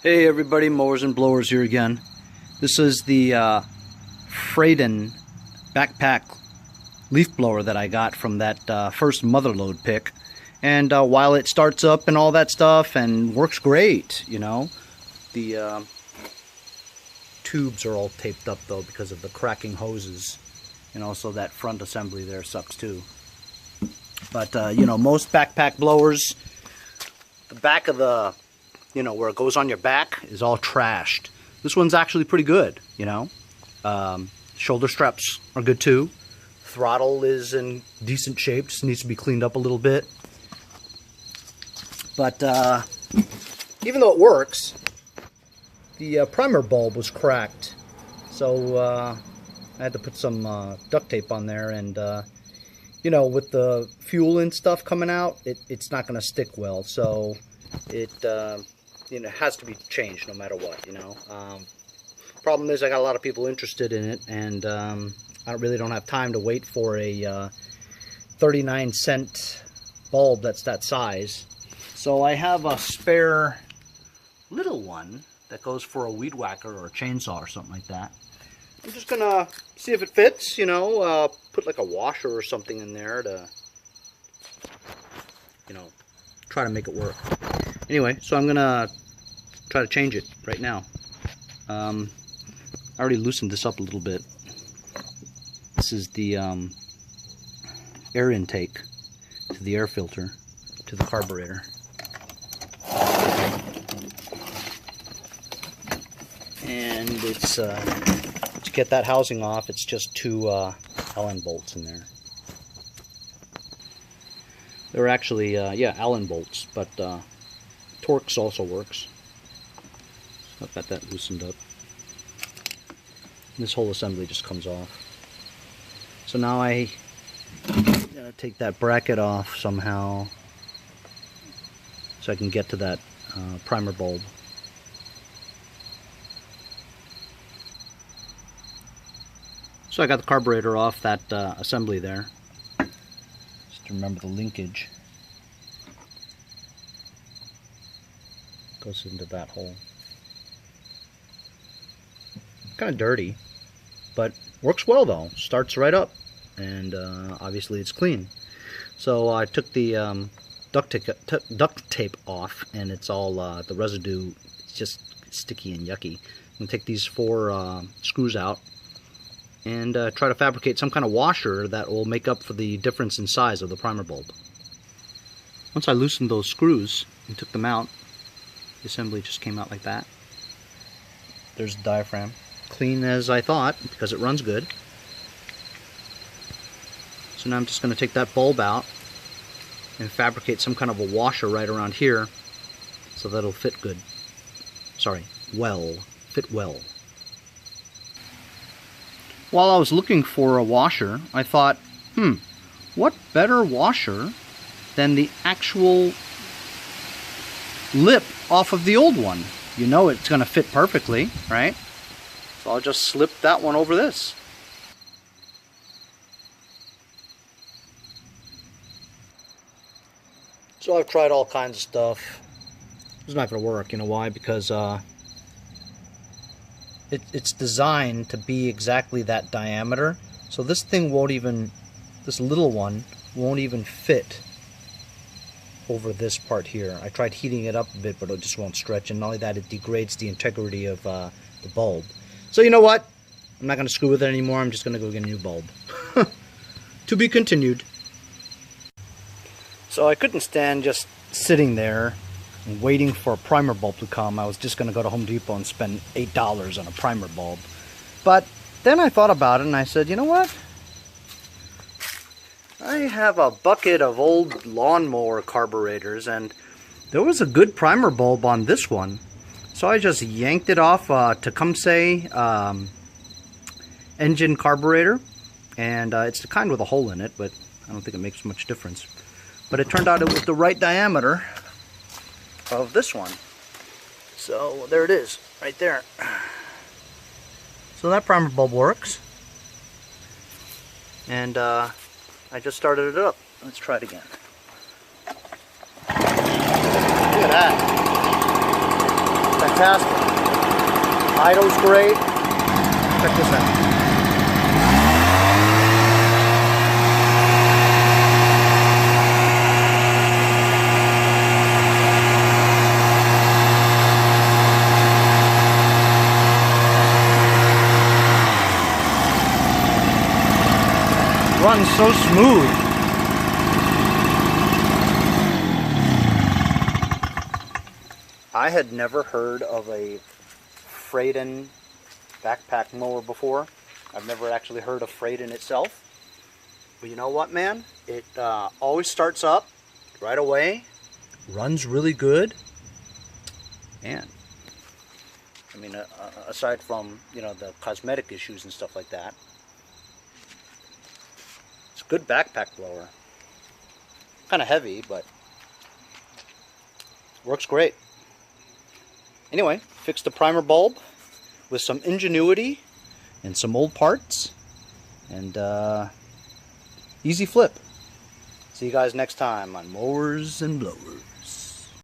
Hey everybody, Mowers and Blowers here again. This is the Fradan backpack leaf blower that I got from that first motherload pick. And while it starts up and all that stuff and works great, you know, the tubes are all taped up though because of the cracking hoses. And also that front assembly there sucks too. But you know, most backpack blowers, the back of the, you know, where it goes on your back is all trashed. This one's actually pretty good, you know. Shoulder straps are good too. Throttle is in decent shape, just needs to be cleaned up a little bit. But even though it works, the primer bulb was cracked. So I had to put some duct tape on there, and you know, with the fuel and stuff coming out, it's not going to stick well. So it you know, has to be changed no matter what, you know. Problem is I got a lot of people interested in it, and I really don't have time to wait for a 39-cent bulb that's that size. So I have a spare little one that goes for a Weedwacker or a chainsaw or something like that. I'm just gonna see if it fits, you know, put like a washer or something in there to, you know, try to make it work. Anyway, so I'm gonna try to change it right now. I already loosened this up a little bit. This is the air intake to the air filter to the carburetor. And it's to get that housing off, it's just two Allen bolts in there. They're actually yeah, Allen bolts, but Torx also works. I've got that loosened up. This whole assembly just comes off. So now I gotta take that bracket off somehow so I can get to that primer bulb. So I got the carburetor off that assembly there. Just to remember the linkage. Goes into that hole. Kind of dirty, but works well though. Starts right up, and obviously it's clean. So I took the duct tape off, and it's all the residue. It's just sticky and yucky. I'm gonna take these 4 screws out and try to fabricate some kind of washer that will make up for the difference in size of the primer bulb. Once I loosened those screws and took them out, the assembly just came out like that. There's the diaphragm. Clean as I thought, because it runs good. So now I'm just going to take that bulb out and fabricate some kind of a washer right around here so that it'll fit good. Sorry, fit well. While I was looking for a washer, I thought, what better washer than the actual lip off of the old one? You know it's going to fit perfectly, right? So I'll just slip that one over this. So I've tried all kinds of stuff. It's not going to work. You know why? Because it's designed to be exactly that diameter. So this thing won't even, this little one won't even fit over this part here. I tried heating it up a bit, but it just won't stretch. And not only that, it degrades the integrity of the bulb. So you know what? I'm not going to screw with it anymore. I'm just going to go get a new bulb. To be continued. So I couldn't stand just sitting there and waiting for a primer bulb to come. I was just going to go to Home Depot and spend $8 on a primer bulb. But then I thought about it and I said, you know what? I have a bucket of old lawnmower carburetors, and there was a good primer bulb on this one. So I just yanked it off a tecumseh engine carburetor, and it's the kind with a hole in it, but I don't think it makes much difference. But it turned out it was the right diameter of this one. So there it is, right there. So that primer bulb works. And I just started it up. Let's try it again. Look at that. Fantastic. Idle's great. Check this out. Runs so smooth. I had never heard of a Fradan backpack mower before. I've never actually heard of Fradan itself. But you know what, man? It always starts up right away. Runs really good. And I mean, aside from, you know, the cosmetic issues and stuff like that, it's a good backpack blower. Kind of heavy, but works great. Anyway, fixed the primer bulb with some ingenuity and some old parts, and easy flip. See you guys next time on Mowers and Blowers.